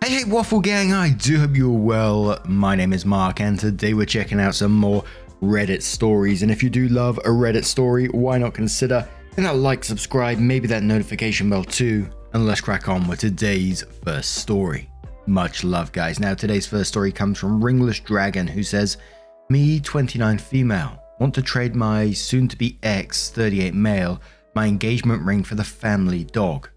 Hey Waffle Gang, I do hope you're well. My name is Mark and today we're checking out some more Reddit stories, and if you do love a Reddit story, why not consider hitting that like, subscribe, maybe that notification bell too, and let's crack on with today's first story. Much love guys. Now today's first story comes from Ringless Dragon, who says, me 29 female, want to trade my soon to be ex 38 male my engagement ring for the family dog.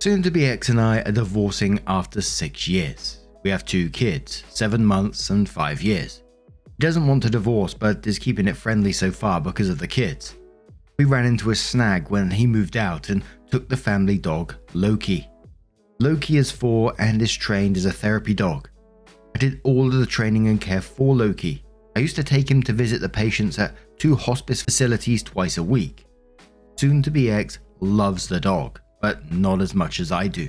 Soon to be ex and I are divorcing after 6 years. We have 2 kids, 7 months and 5 years. He doesn't want to divorce but is keeping it friendly so far because of the kids. We ran into a snag when he moved out and took the family dog, Loki. Loki is 4 and is trained as a therapy dog. I did all of the training and care for Loki. I used to take him to visit the patients at 2 hospice facilities twice a week. Soon to be ex loves the dog, but not as much as I do.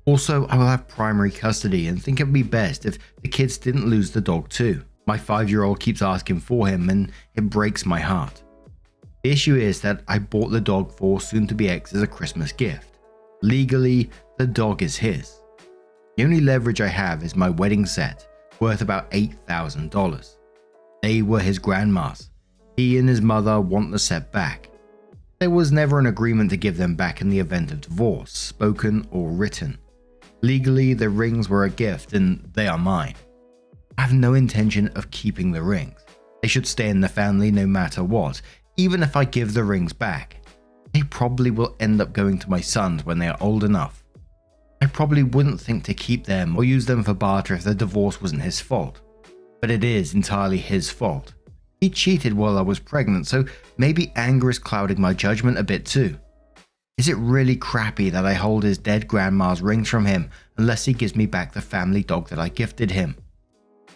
Also, I will have primary custody and think it would be best if the kids didn't lose the dog too. My 5-year-old keeps asking for him and it breaks my heart. The issue is that I bought the dog for soon to be ex as a Christmas gift. Legally, the dog is his. The only leverage I have is my wedding set, worth about $8,000. They were his grandma's. He and his mother want the set back. There was never an agreement to give them back in the event of divorce, spoken or written. Legally, the rings were a gift and they are mine. I have no intention of keeping the rings. They should stay in the family no matter what, even if I give the rings back. They probably will end up going to my sons when they are old enough. I probably wouldn't think to keep them or use them for barter if the divorce wasn't his fault. But it is entirely his fault. He cheated while I was pregnant, so maybe anger is clouding my judgment a bit too. Is it really crappy that I hold his dead grandma's rings from him unless he gives me back the family dog that I gifted him?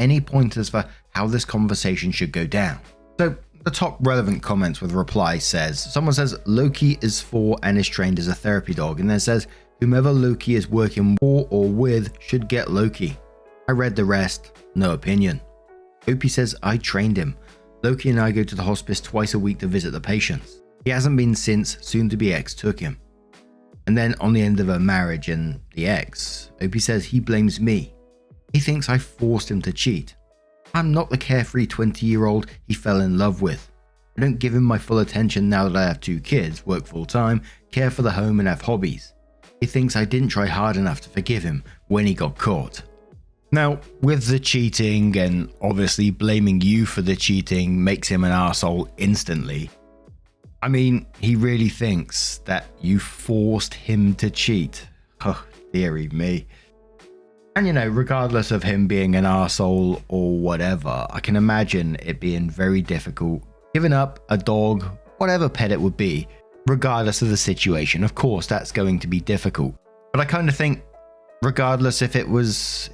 Any pointers for how this conversation should go down? So the top relevant comments with Replies says, someone says Loki is 4 and is trained as a therapy dog, and then says whomever Loki is working for or with should get Loki. I read the rest, no opinion. Opie says I trained him. Loki and I go to the hospice twice a week to visit the patients. He hasn't been since soon to be ex took him. And then on the end of her marriage and the ex, Opie says he blames me. He thinks I forced him to cheat. I'm not the carefree 20-year-old he fell in love with. I don't give him my full attention now that I have 2 kids, work full time, care for the home and have hobbies. He thinks I didn't try hard enough to forgive him when he got caught. Now, with the cheating and obviously blaming you for the cheating makes him an arsehole instantly. I mean, he really thinks that you forced him to cheat. Oh, dearie me. And you know, regardless of him being an arsehole or whatever, I can imagine it being very difficult giving up a dog, whatever pet it would be, regardless of the situation. Of course, that's going to be difficult. But I kind of think, regardless if it was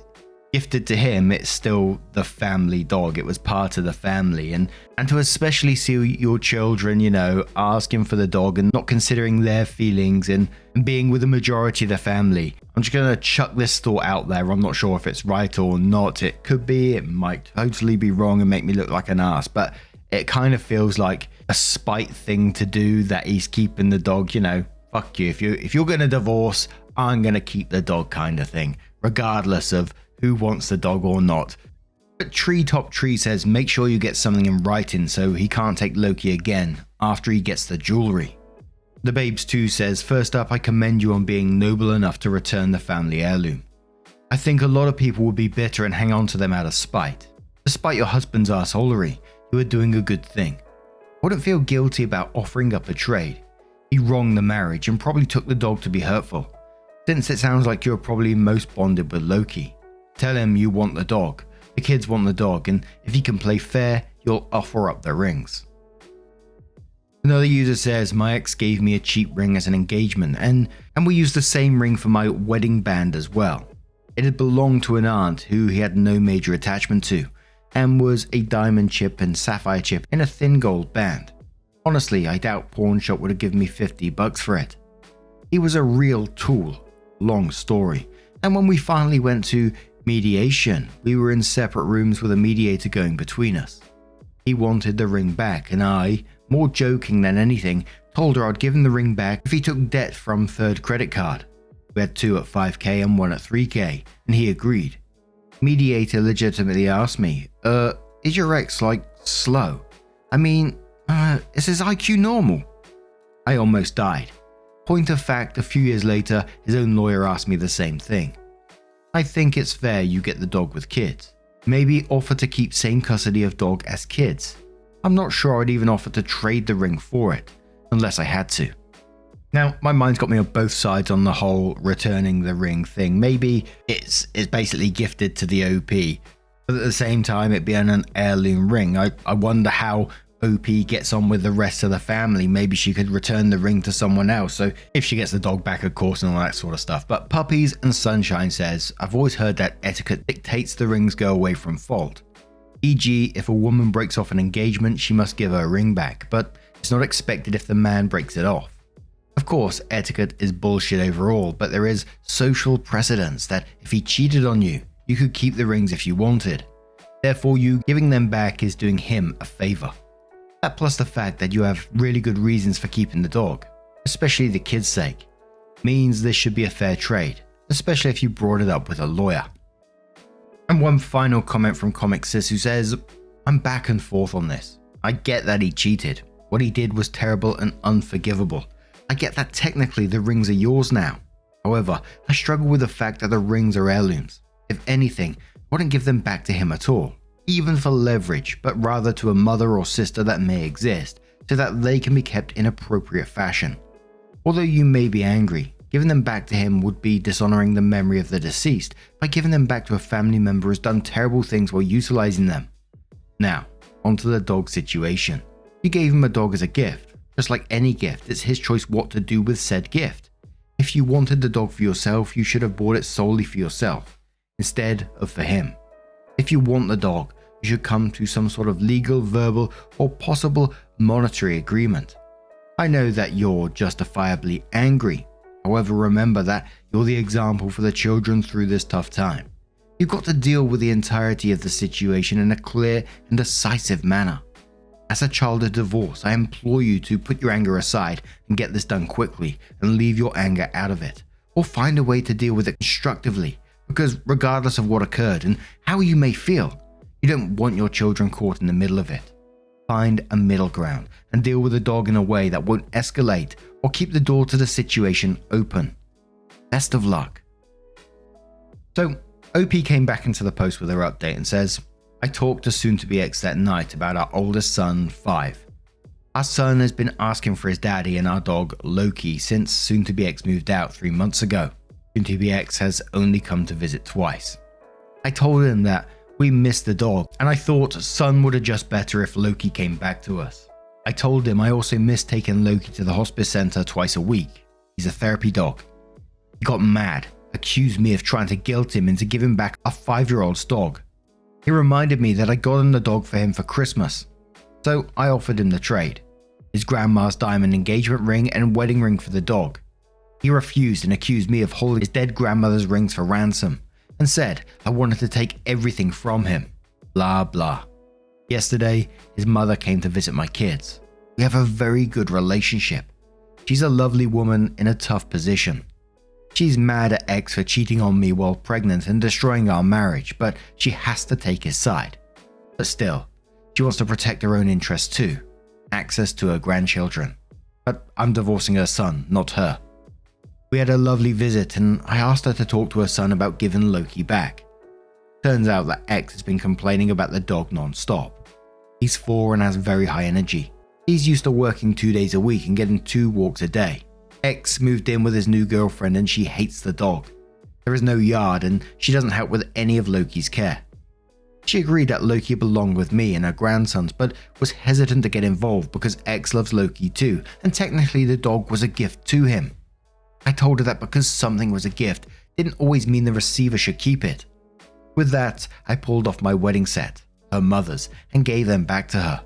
gifted to him, it's still the family dog. It was part of the family, and to especially see your children, you know, asking for the dog and not considering their feelings and being with the majority of the family. I'm just gonna chuck this thought out there. I'm not sure if it's right or not. It could be, it might totally be wrong and make me look like an ass, but it kind of feels like a spite thing to do that he's keeping the dog. You know, fuck you. If you're gonna divorce, I'm gonna keep the dog kind of thing, regardless of who wants the dog or not. But Treetop Tree says make sure you get something in writing so he can't take Loki again after he gets the jewelry. The Babes 2 says, first up, I commend you on being noble enough to return the family heirloom. I think a lot of people would be bitter and hang on to them out of spite. Despite your husband's assholery, you are doing a good thing. I wouldn't feel guilty about offering up a trade. He wronged the marriage and probably took the dog to be hurtful. Since it sounds like you're probably most bonded with Loki, tell him you want the dog, the kids want the dog, and if he can play fair, you'll offer up the rings. Another user says, my ex gave me a cheap ring as an engagement and we used the same ring for my wedding band as well. It had belonged to an aunt who he had no major attachment to and was a diamond chip and sapphire chip in a thin gold band. Honestly, I doubt pawn shop would have given me $50 for it. He was a real tool, long story, and when we finally went to mediation, we were in separate rooms with a mediator going between us. He wanted the ring back and I, more joking than anything, told her I'd give him the ring back if he took debt from third credit card. We had 2 at 5k and 1 at 3k, and he agreed. Mediator legitimately asked me, is your ex like slow? I mean, is his IQ normal? I almost died. Point of fact, a few years later, his own lawyer asked me the same thing. I think it's fair you get the dog with kids. Maybe offer to keep same custody of dog as kids. I'm not sure I'd even offer to trade the ring for it, unless I had to. Now, my mind's got me on both sides on the whole returning the ring thing. Maybe it's basically gifted to the OP, but at the same time it being an heirloom ring. I wonder how OP gets on with the rest of the family. Maybe she could return the ring to someone else, so if she gets the dog back, of course, and all that sort of stuff. But Puppies and Sunshine says, I've always heard that etiquette dictates the rings go away from fault. E.g., if a woman breaks off an engagement, she must give her ring back, but it's not expected if the man breaks it off. Of course, etiquette is bullshit overall, but there is social precedence that if he cheated on you, you could keep the rings if you wanted. Therefore, you giving them back is doing him a favor. That plus the fact that you have really good reasons for keeping the dog, especially the kid's sake, means this should be a fair trade, especially if you brought it up with a lawyer. And one final comment from Comic Sis, who says, I'm back and forth on this. I get that he cheated. What he did was terrible and unforgivable. I get that technically the rings are yours now. However, I struggle with the fact that the rings are heirlooms. If anything, I wouldn't give them back to him at all, even for leverage, but rather to a mother or sister that may exist, so that they can be kept in appropriate fashion. Although you may be angry, giving them back to him would be dishonoring the memory of the deceased by giving them back to a family member who has done terrible things while utilizing them. Now, onto the dog situation. You gave him a dog as a gift. Just like any gift, it's his choice what to do with said gift. If you wanted the dog for yourself, you should have bought it solely for yourself, instead of for him. If you want the dog, you should come to some sort of legal, verbal, or possible monetary agreement. I know that you're justifiably angry. However, remember that you're the example for the children through this tough time. You've got to deal with the entirety of the situation in a clear and decisive manner. As a child of divorce, I implore you to put your anger aside and get this done quickly and leave your anger out of it, or find a way to deal with it constructively, because regardless of what occurred and how you may feel, you don't want your children caught in the middle of it. Find a middle ground and deal with the dog in a way that won't escalate or keep the door to the situation open. Best of luck. So, OP came back into the post with her update and says, I talked to soon-to-be ex that night about our oldest son, 5. Our son has been asking for his daddy and our dog, Loki, since soon-to-be ex moved out 3 months ago. Soon-to-be ex has only come to visit twice. I told him that we missed the dog, and I thought son would adjust better if Loki came back to us. I told him I also miss taking Loki to the hospice center twice a week. He's a therapy dog. He got mad, accused me of trying to guilt him into giving back a 5-year-old's dog. He reminded me that I got him the dog for him for Christmas, so I offered him the trade, his grandma's diamond engagement ring and wedding ring for the dog. He refused and accused me of holding his dead grandmother's rings for ransom, and said I wanted to take everything from him. Blah blah. Yesterday, his mother came to visit my kids. We have a very good relationship. She's a lovely woman in a tough position. She's mad at ex for cheating on me while pregnant and destroying our marriage, but she has to take his side. But still, she wants to protect her own interests too, access to her grandchildren. But I'm divorcing her son, not her. We had a lovely visit and I asked her to talk to her son about giving Loki back. Turns out that ex has been complaining about the dog non-stop. He's 4 and has very high energy. He's used to working 2 days a week and getting 2 walks a day. Ex moved in with his new girlfriend and she hates the dog. There is no yard and she doesn't help with any of Loki's care. She agreed that Loki belonged with me and her grandsons, but was hesitant to get involved because Ex loves Loki too, and technically the dog was a gift to him. I told her that because something was a gift didn't always mean the receiver should keep it. With that, I pulled off my wedding set, her mother's, and gave them back to her.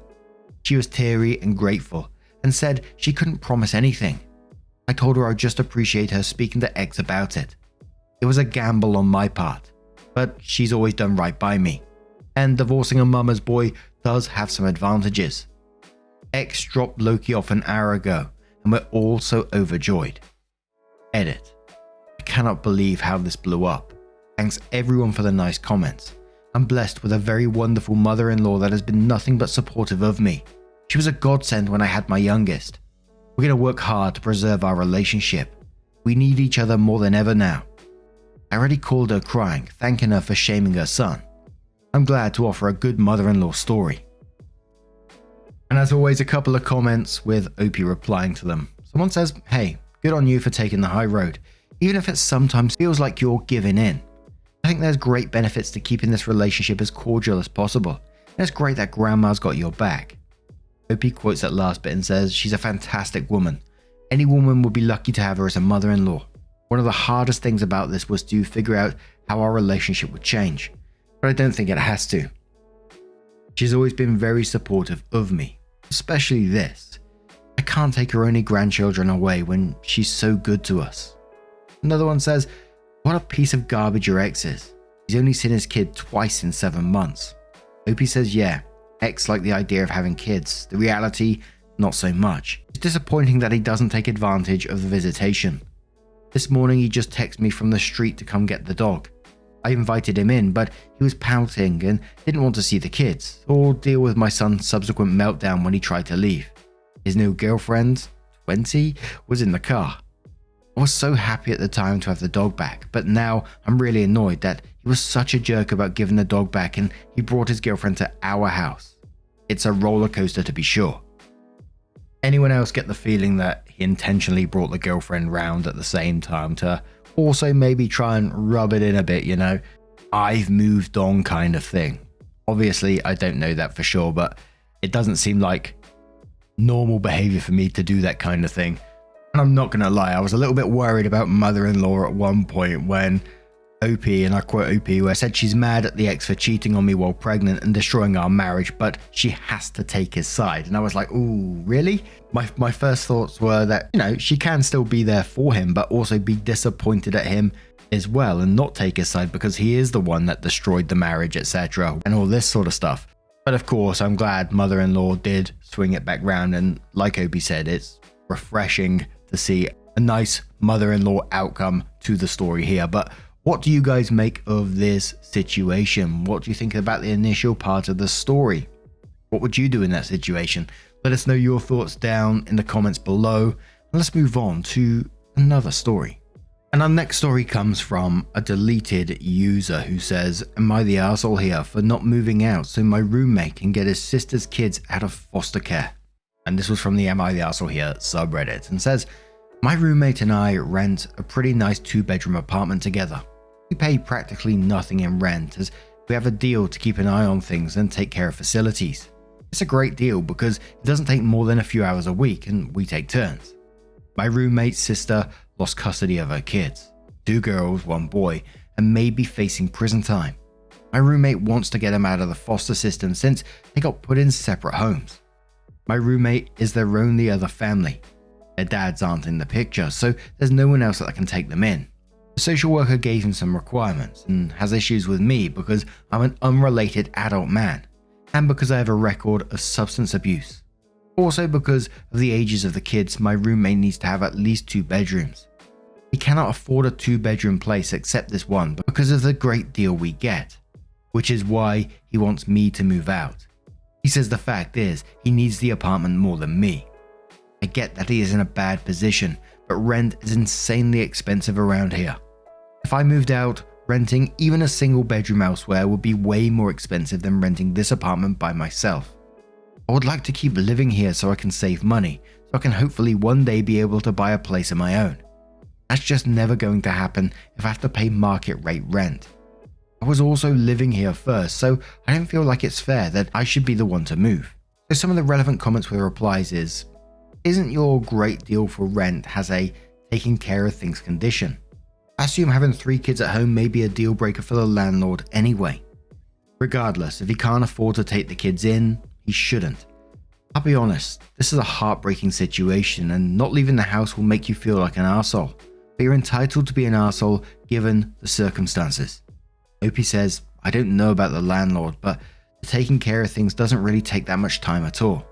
She was teary and grateful and said she couldn't promise anything. I told her I'd just appreciate her speaking to Ex about it. It was a gamble on my part, but she's always done right by me. And divorcing a mama's boy does have some advantages. Ex dropped Loki off an hour ago, and we're all so overjoyed. Edit. I cannot believe how this blew up. Thanks everyone for the nice comments. I'm blessed with a very wonderful mother-in-law that has been nothing but supportive of me. She was a godsend when I had my youngest. We're going to work hard to preserve our relationship. We need each other more than ever now. I already called her crying, thanking her for shaming her son. I'm glad to offer a good mother-in-law story. And as always, a couple of comments with Opie replying to them. Someone says, hey, good on you for taking the high road, even if it sometimes feels like you're giving in. I think there's great benefits to keeping this relationship as cordial as possible, and it's great that Grandma's got your back. Opie quotes that last bit and says, she's a fantastic woman. Any woman would be lucky to have her as a mother-in-law. One of the hardest things about this was to figure out how our relationship would change, but I don't think it has to. She's always been very supportive of me, especially this. I can't take her only grandchildren away when she's so good to us. Another one says, what a piece of garbage your ex is. He's only seen his kid twice in 7 months. Opie says, yeah, ex liked the idea of having kids. The reality, not so much. It's disappointing that he doesn't take advantage of the visitation. This morning he just texted me from the street to come get the dog. I invited him in, but he was pouting and didn't want to see the kids, or deal with my son's subsequent meltdown when he tried to leave. His new girlfriend, 20, was in the car. I was so happy at the time to have the dog back, but now I'm really annoyed that he was such a jerk about giving the dog back and he brought his girlfriend to our house. It's a roller coaster to be sure. Anyone else get the feeling that he intentionally brought the girlfriend round at the same time to also maybe try and rub it in a bit, you know, I've moved on kind of thing? Obviously, I don't know that for sure, but it doesn't seem like normal behavior for me to do that kind of thing. And I'm not going to lie, I was a little bit worried about mother-in-law at one point when Opie, and I quote Opie, where said she's mad at the ex for cheating on me while pregnant and destroying our marriage, but she has to take his side. And I was like, ooh, really? My first thoughts were that, you know, she can still be there for him, but also be disappointed at him as well and not take his side because he is the one that destroyed the marriage, etc. and all this sort of stuff. But of course, I'm glad mother-in-law did swing it back round, and like Opie said, it's refreshing to see a nice mother-in-law outcome to the story here. But what do you guys make of this situation? What do you think about the initial part of the story? What would you do in that situation? Let us know your thoughts down in the comments below. And let's move on to another story. And our next story comes from a deleted user who says, am I the arsehole here for not moving out so my roommate can get his sister's kids out of foster care? And this was from the Am I the Arsehole Here subreddit, and says, my roommate and I rent a pretty nice 2-bedroom apartment together. We pay practically nothing in rent as we have a deal to keep an eye on things and take care of facilities. It's a great deal because it doesn't take more than a few hours a week and we take turns. My roommate's sister lost custody of her kids, 2 girls, 1 boy, and may be facing prison time. My roommate wants to get them out of the foster system since they got put in separate homes. My roommate is their only other family. Their dads aren't in the picture, so there's no one else that can take them in. The social worker gave him some requirements and has issues with me because I'm an unrelated adult man, and because I have a record of substance abuse. Also because of the ages of the kids, my roommate needs to have at least 2 bedrooms. He cannot afford a 2-bedroom place except this one because of the great deal we get, which is why he wants me to move out. He says the fact is, he needs the apartment more than me. I get that he is in a bad position, but rent is insanely expensive around here. If I moved out, renting even a single bedroom elsewhere would be way more expensive than renting this apartment by myself. I would like to keep living here so I can save money, so I can hopefully one day be able to buy a place of my own. That's just never going to happen if I have to pay market rate rent. I was also living here first, so I don't feel like it's fair that I should be the one to move. So some of the relevant comments with replies is, isn't your great deal for rent has a taking care of things condition? I assume having 3 kids at home may be a deal breaker for the landlord anyway. Regardless, if he can't afford to take the kids in, he shouldn't. I'll be honest, this is a heartbreaking situation and not leaving the house will make you feel like an arsehole, but you're entitled to be an arsehole given the circumstances. Opie says, I don't know about the landlord, but the taking care of things doesn't really take that much time at all.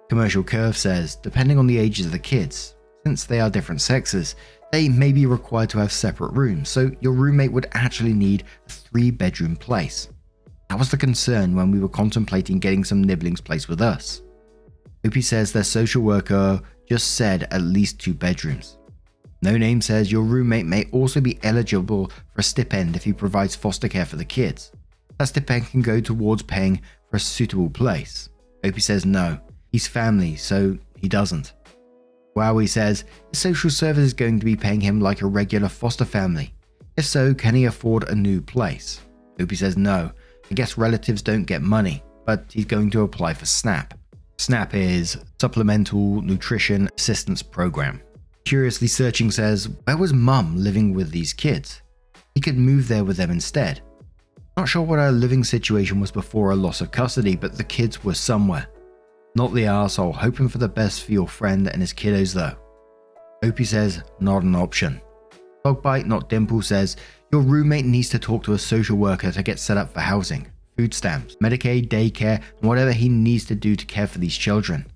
Commercial Curve says, depending on the ages of the kids, since they are different sexes, they may be required to have separate rooms, so your roommate would actually need a 3-bedroom place. That was the concern when we were contemplating getting some nibblings placed with us. Opie says their social worker just said at least 2 bedrooms. No Name says your roommate may also be eligible for a stipend if he provides foster care for the kids. That stipend can go towards paying for a suitable place. Opie says no, he's family, so he doesn't. Wowie says his social service is going to be paying him like a regular foster family. If so, can he afford a new place? Opie says no, I guess relatives don't get money, but he's going to apply for SNAP. SNAP is Supplemental Nutrition Assistance Program. Curiously Searching says, where was Mum living with these kids? He could move there with them instead. Not sure what our living situation was before a loss of custody, but the kids were somewhere. Not the arsehole, hoping for the best for your friend and his kiddos though. Opie says, not an option. Dogbite Not Dimple says, your roommate needs to talk to a social worker to get set up for housing, food stamps, Medicaid, daycare, and whatever he needs to do to care for these children.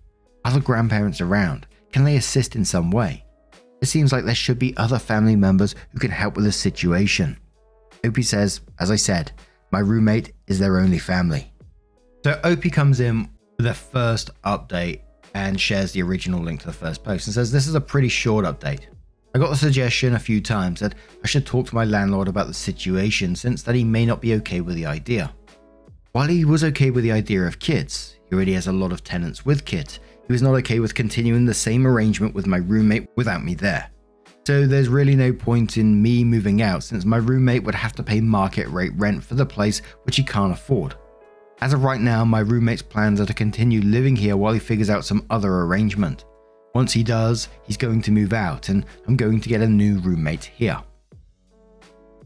Other grandparents around, can they assist in some way? It seems like there should be other family members who can help with this situation. Opie says, as I said, my roommate is their only family. So Opie comes in with their first update and shares the original link to the first post and says this is a pretty short update. I got the suggestion a few times that I should talk to my landlord about the situation since that he may not be okay with the idea. While he was okay with the idea of kids, he already has a lot of tenants with kids, he was not okay with continuing the same arrangement with my roommate without me there. So there's really no point in me moving out since my roommate would have to pay market rate rent for the place which he can't afford. As of right now, my roommate's plans are to continue living here while he figures out some other arrangement. Once he does, he's going to move out and I'm going to get a new roommate here.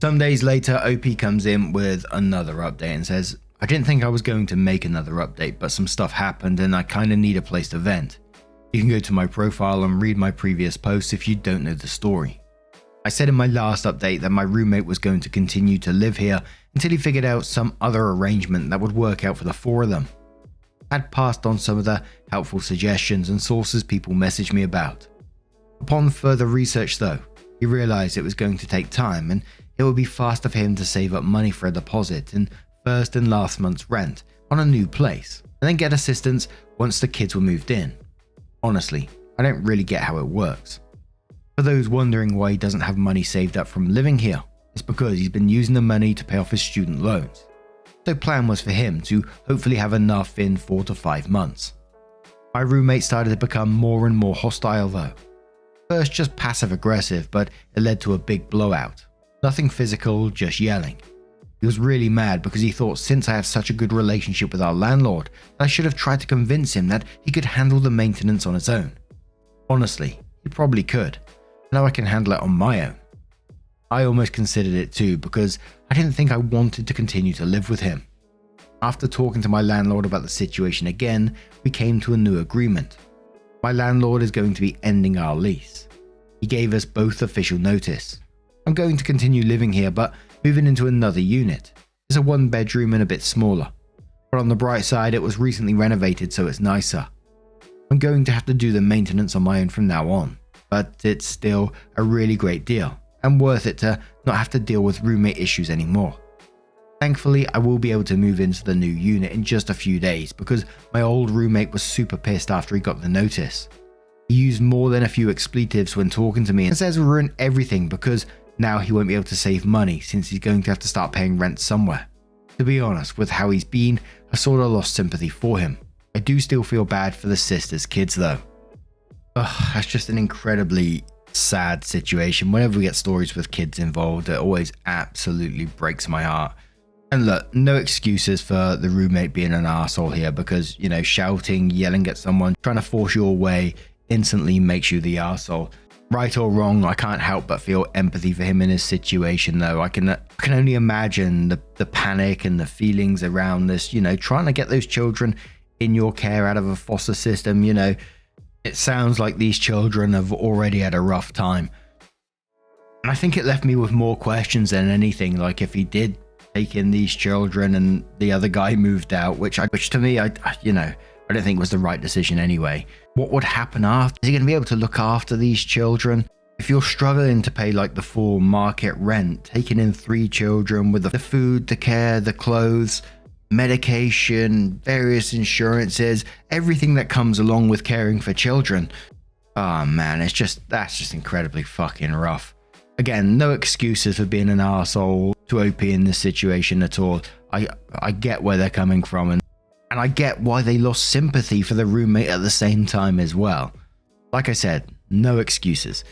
Some days later, OP comes in with another update and says, I didn't think I was going to make another update, but some stuff happened and I kinda need a place to vent. You can go to my profile and read my previous posts if you don't know the story. I said in my last update that my roommate was going to continue to live here until he figured out some other arrangement that would work out for the 4 of them. I had passed on some of the helpful suggestions and sources people messaged me about. Upon further research though, he realized it was going to take time and it would be faster for him to save up money for a deposit and first and last month's rent on a new place, and then get assistance once the kids were moved in. Honestly, I don't really get how it works. For those wondering why he doesn't have money saved up from living here, it's because he's been using the money to pay off his student loans. So plan was for him to hopefully have enough in 4 to 5 months. My roommate started to become more and more hostile though. First just passive aggressive, but it led to a big blowout. Nothing physical, just yelling. He was really mad because he thought since I have such a good relationship with our landlord, I should have tried to convince him that he could handle the maintenance on his own. Honestly, he probably could. Now I can handle it on my own. I almost considered it too because I didn't think I wanted to continue to live with him. After talking to my landlord about the situation again, we came to a new agreement. My landlord is going to be ending our lease. He gave us both official notice. I'm going to continue living here but moving into another unit. It's a 1-bedroom and a bit smaller. But on the bright side, it was recently renovated so it's nicer. I'm going to have to do the maintenance on my own from now on, but it's still a really great deal and worth it to not have to deal with roommate issues anymore. Thankfully, I will be able to move into the new unit in just a few days because my old roommate was super pissed after he got the notice. He used more than a few expletives when talking to me and says we'll ruin everything because now he won't be able to save money since he's going to have to start paying rent somewhere. To be honest, with how he's been, I sort of lost sympathy for him. I do still feel bad for the sister's kids though. That's just an incredibly sad situation. Whenever we get stories with kids involved, it always absolutely breaks my heart. And look, no excuses for the roommate being an arsehole here because, you know, shouting, yelling at someone, trying to force you away instantly makes you the arsehole. Right or wrong, I can't help but feel empathy for him in his situation though. I can only imagine the panic and the feelings around this, you know, trying to get those children in your care out of a foster system, you know. It sounds like these children have already had a rough time. And I think it left me with more questions than anything, like if he did take in these children and the other guy moved out, which to me, I don't think was the right decision anyway. What would happen after? Is he going to be able to look after these children? If you're struggling to pay like the full market rent, taking in 3 children with the food, the care, the clothes, medication, various insurances, everything that comes along with caring for children. Oh man, that's just incredibly fucking rough. Again, no excuses for being an arsehole to OP in this situation at all. I get where they're coming from, and I get why they lost sympathy for the roommate at the same time as well. Like I said, no excuses.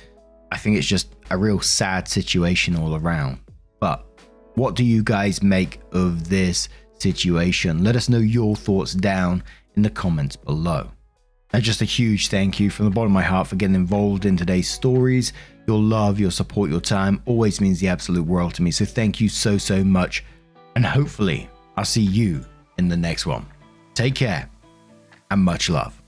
I think it's just a real sad situation all around. But what do you guys make of this situation? Let us know your thoughts down in the comments below. And just a huge thank you from the bottom of my heart for getting involved in today's stories. Your love, your support, your time always means the absolute world to me. So thank you so much. And hopefully I'll see you in the next one. Take care and much love.